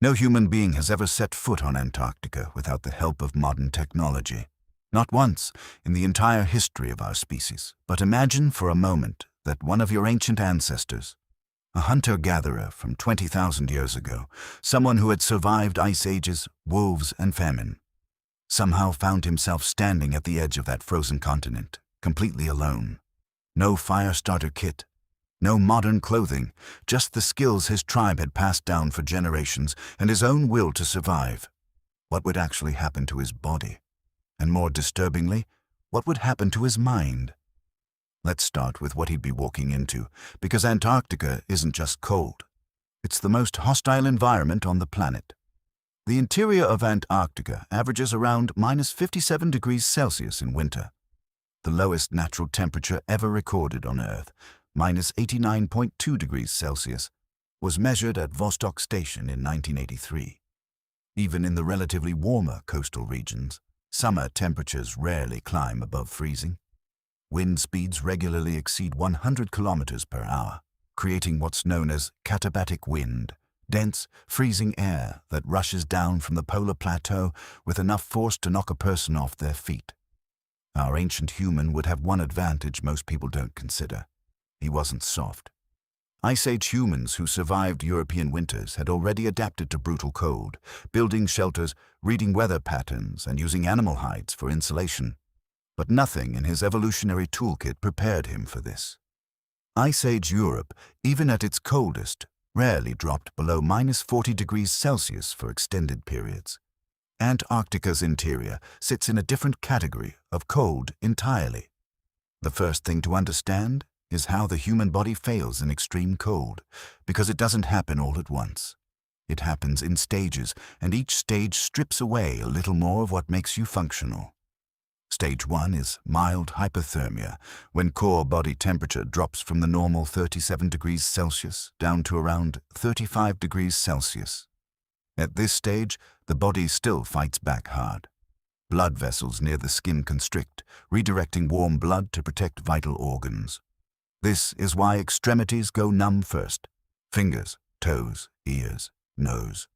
No human being has ever set foot on Antarctica without the help of modern technology. Not once in the entire history of our species. But imagine for a moment that one of your ancient ancestors, a hunter-gatherer from 20,000 years ago, someone who had survived ice ages, wolves, and famine, somehow found himself standing at the edge of that frozen continent, completely alone. No fire starter kit, no modern clothing, just the skills his tribe had passed down for generations and his own will to survive. What would actually happen to his body? And more disturbingly, what would happen to his mind? Let's start with what he'd be walking into, because Antarctica isn't just cold. It's the most hostile environment on the planet. The interior of Antarctica averages around -57 degrees Celsius in winter. The lowest natural temperature ever recorded on Earth, -89.2 degrees Celsius, was measured at Vostok Station in 1983. Even in the relatively warmer coastal regions, summer temperatures rarely climb above freezing. Wind speeds regularly exceed 100 kilometers per hour, creating what's known as katabatic wind, dense, freezing air that rushes down from the polar plateau with enough force to knock a person off their feet. Our ancient human would have one advantage most people don't consider. He wasn't soft. Ice Age humans who survived European winters had already adapted to brutal cold, building shelters, reading weather patterns, and using animal hides for insulation. But nothing in his evolutionary toolkit prepared him for this. Ice Age Europe, even at its coldest, rarely dropped below -40 degrees Celsius for extended periods. Antarctica's interior sits in a different category of cold entirely. The first thing to understand is how the human body fails in extreme cold, because it doesn't happen all at once. It happens in stages, and each stage strips away a little more of what makes you functional. Stage 1 is mild hypothermia, when core body temperature drops from the normal 37 degrees Celsius down to around 35 degrees Celsius. At this stage, the body still fights back hard. Blood vessels near the skin constrict, redirecting warm blood to protect vital organs. This is why extremities go numb first: fingers, toes, ears, nose.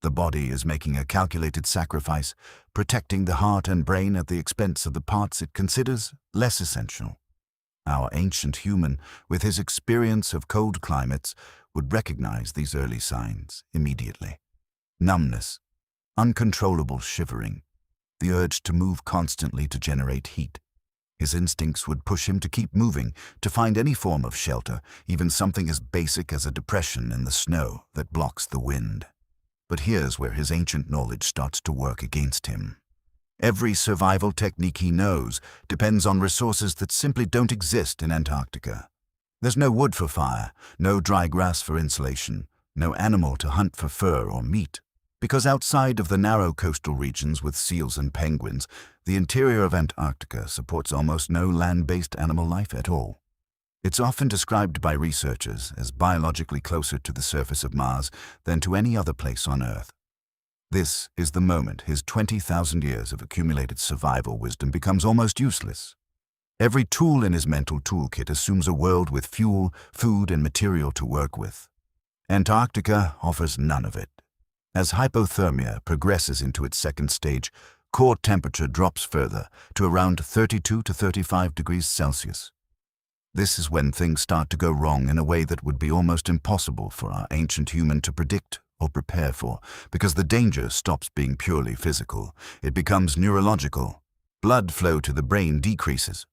The body is making a calculated sacrifice, protecting the heart and brain at the expense of the parts it considers less essential. Our ancient human, with his experience of cold climates, would recognize these early signs immediately. Numbness, uncontrollable shivering, the urge to move constantly to generate heat. His instincts would push him to keep moving, to find any form of shelter, even something as basic as a depression in the snow that blocks the wind. But here's where his ancient knowledge starts to work against him. Every survival technique he knows depends on resources that simply don't exist in Antarctica. There's no wood for fire, no dry grass for insulation, no animal to hunt for fur or meat. Because outside of the narrow coastal regions with seals and penguins, the interior of Antarctica supports almost no land-based animal life at all. It's often described by researchers as biologically closer to the surface of Mars than to any other place on Earth. This is the moment his 20,000 years of accumulated survival wisdom becomes almost useless. Every tool in his mental toolkit assumes a world with fuel, food, and material to work with. Antarctica offers none of it. As hypothermia progresses into its second stage, core temperature drops further to around 32 to 35 degrees Celsius. This is when things start to go wrong in a way that would be almost impossible for our ancient human to predict or prepare for, because the danger stops being purely physical. It becomes neurological. Blood flow to the brain decreases.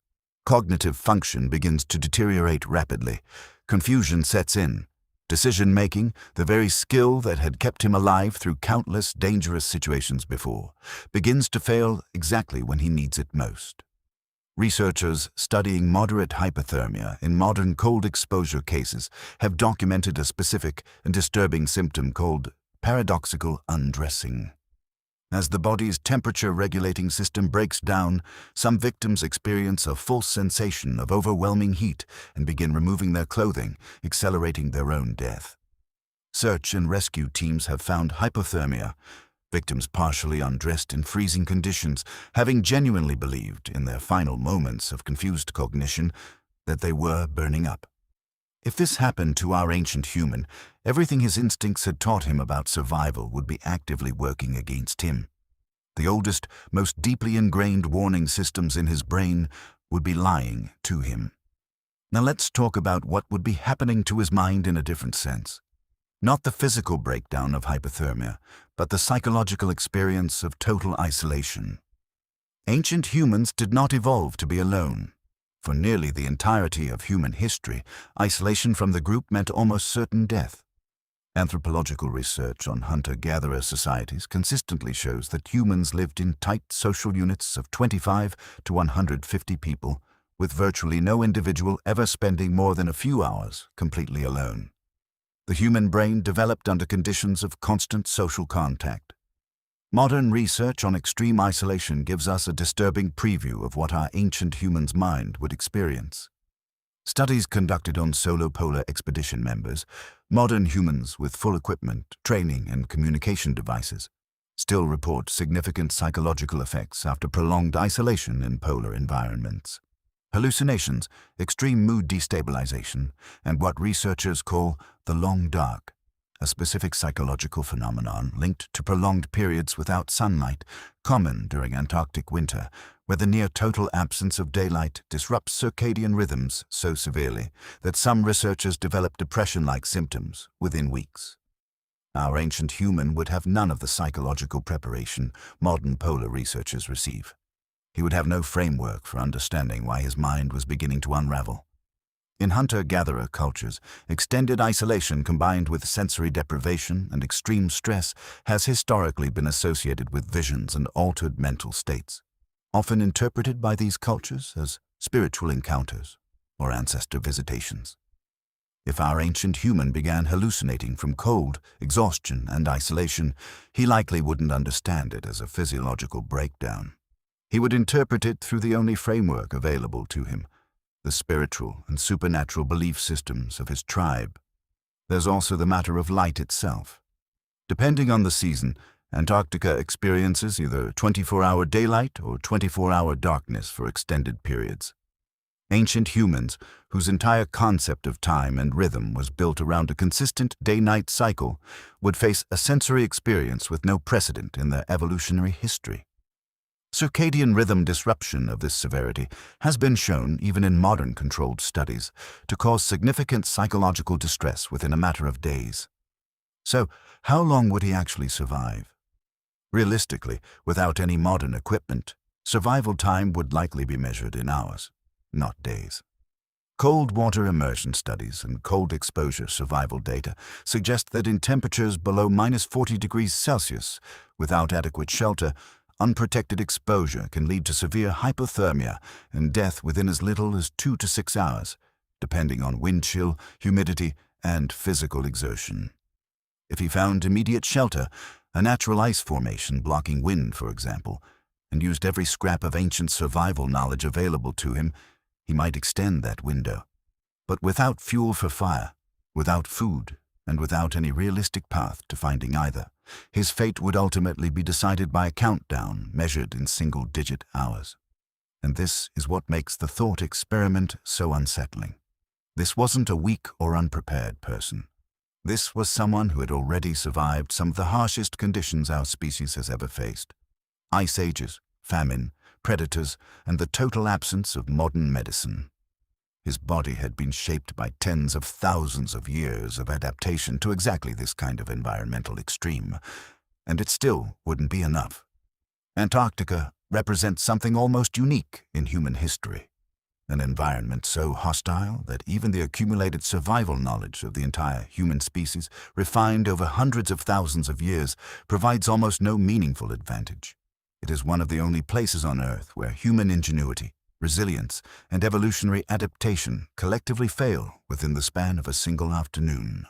Cognitive function begins to deteriorate rapidly. Confusion sets in. Decision-making, the very skill that had kept him alive through countless dangerous situations before, begins to fail exactly when he needs it most. Researchers studying moderate hypothermia in modern cold exposure cases have documented a specific and disturbing symptom called paradoxical undressing. As the body's temperature-regulating system breaks down, some victims experience a false sensation of overwhelming heat and begin removing their clothing, accelerating their own death. Search and rescue teams have found hypothermia, victims partially undressed in freezing conditions, having genuinely believed, in their final moments of confused cognition, that they were burning up. If this happened to our ancient human, everything his instincts had taught him about survival would be actively working against him. The oldest, most deeply ingrained warning systems in his brain would be lying to him. Now let's talk about what would be happening to his mind in a different sense. Not the physical breakdown of hypothermia, but the psychological experience of total isolation. Ancient humans did not evolve to be alone. For nearly the entirety of human history, isolation from the group meant almost certain death. Anthropological research on hunter-gatherer societies consistently shows that humans lived in tight social units of 25 to 150 people, with virtually no individual ever spending more than a few hours completely alone. The human brain developed under conditions of constant social contact. Modern research on extreme isolation gives us a disturbing preview of what our ancient human's mind would experience. Studies conducted on solo polar expedition members, modern humans with full equipment, training, and communication devices, still report significant psychological effects after prolonged isolation in polar environments. Hallucinations, extreme mood destabilization, and what researchers call the long dark, a specific psychological phenomenon linked to prolonged periods without sunlight, common during Antarctic winter, where the near-total absence of daylight disrupts circadian rhythms so severely that some researchers develop depression-like symptoms within weeks. Our ancient human would have none of the psychological preparation modern polar researchers receive. He would have no framework for understanding why his mind was beginning to unravel. In hunter-gatherer cultures, extended isolation combined with sensory deprivation and extreme stress has historically been associated with visions and altered mental states, often interpreted by these cultures as spiritual encounters or ancestor visitations. If our ancient human began hallucinating from cold, exhaustion, and isolation, he likely wouldn't understand it as a physiological breakdown. He would interpret it through the only framework available to him, the spiritual and supernatural belief systems of his tribe. There's also the matter of light itself. Depending on the season, Antarctica experiences either 24-hour daylight or 24-hour darkness for extended periods. Ancient humans, whose entire concept of time and rhythm was built around a consistent day-night cycle, would face a sensory experience with no precedent in their evolutionary history. Circadian rhythm disruption of this severity has been shown, even in modern controlled studies, to cause significant psychological distress within a matter of days. So, how long would he actually survive? Realistically, without any modern equipment, survival time would likely be measured in hours, not days. Cold water immersion studies and cold exposure survival data suggest that in temperatures below -40 degrees Celsius, without adequate shelter, unprotected exposure can lead to severe hypothermia and death within as little as 2 to 6 hours, depending on wind chill, humidity, and physical exertion. If he found immediate shelter, a natural ice formation blocking wind, for example, and used every scrap of ancient survival knowledge available to him, he might extend that window. But without fuel for fire, without food, and without any realistic path to finding either, his fate would ultimately be decided by a countdown measured in single-digit hours. And this is what makes the thought experiment so unsettling. This wasn't a weak or unprepared person. This was someone who had already survived some of the harshest conditions our species has ever faced. Ice ages, famine, predators, and the total absence of modern medicine. His body had been shaped by tens of thousands of years of adaptation to exactly this kind of environmental extreme, and it still wouldn't be enough. Antarctica represents something almost unique in human history, an environment so hostile that even the accumulated survival knowledge of the entire human species, refined over hundreds of thousands of years, provides almost no meaningful advantage. It is one of the only places on Earth where human ingenuity, resilience, and evolutionary adaptation collectively fail within the span of a single afternoon.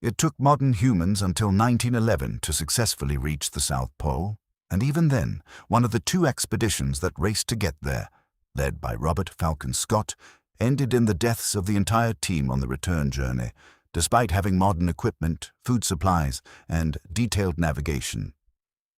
It took modern humans until 1911 to successfully reach the South Pole, and even then, one of the 2 expeditions that raced to get there, led by Robert Falcon Scott, ended in the deaths of the entire team on the return journey, despite having modern equipment, food supplies, and detailed navigation.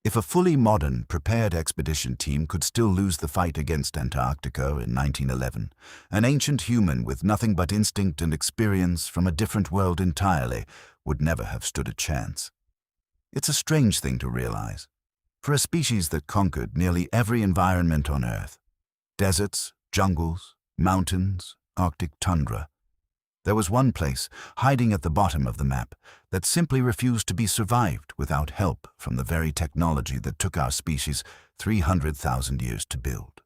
If a fully modern, prepared expedition team could still lose the fight against Antarctica in 1911, an ancient human with nothing but instinct and experience from a different world entirely would never have stood a chance. It's a strange thing to realize. For a species that conquered nearly every environment on Earth, deserts, jungles, mountains, Arctic tundra, there was one place, hiding at the bottom of the map, that simply refused to be survived without help from the very technology that took our species 300,000 years to build.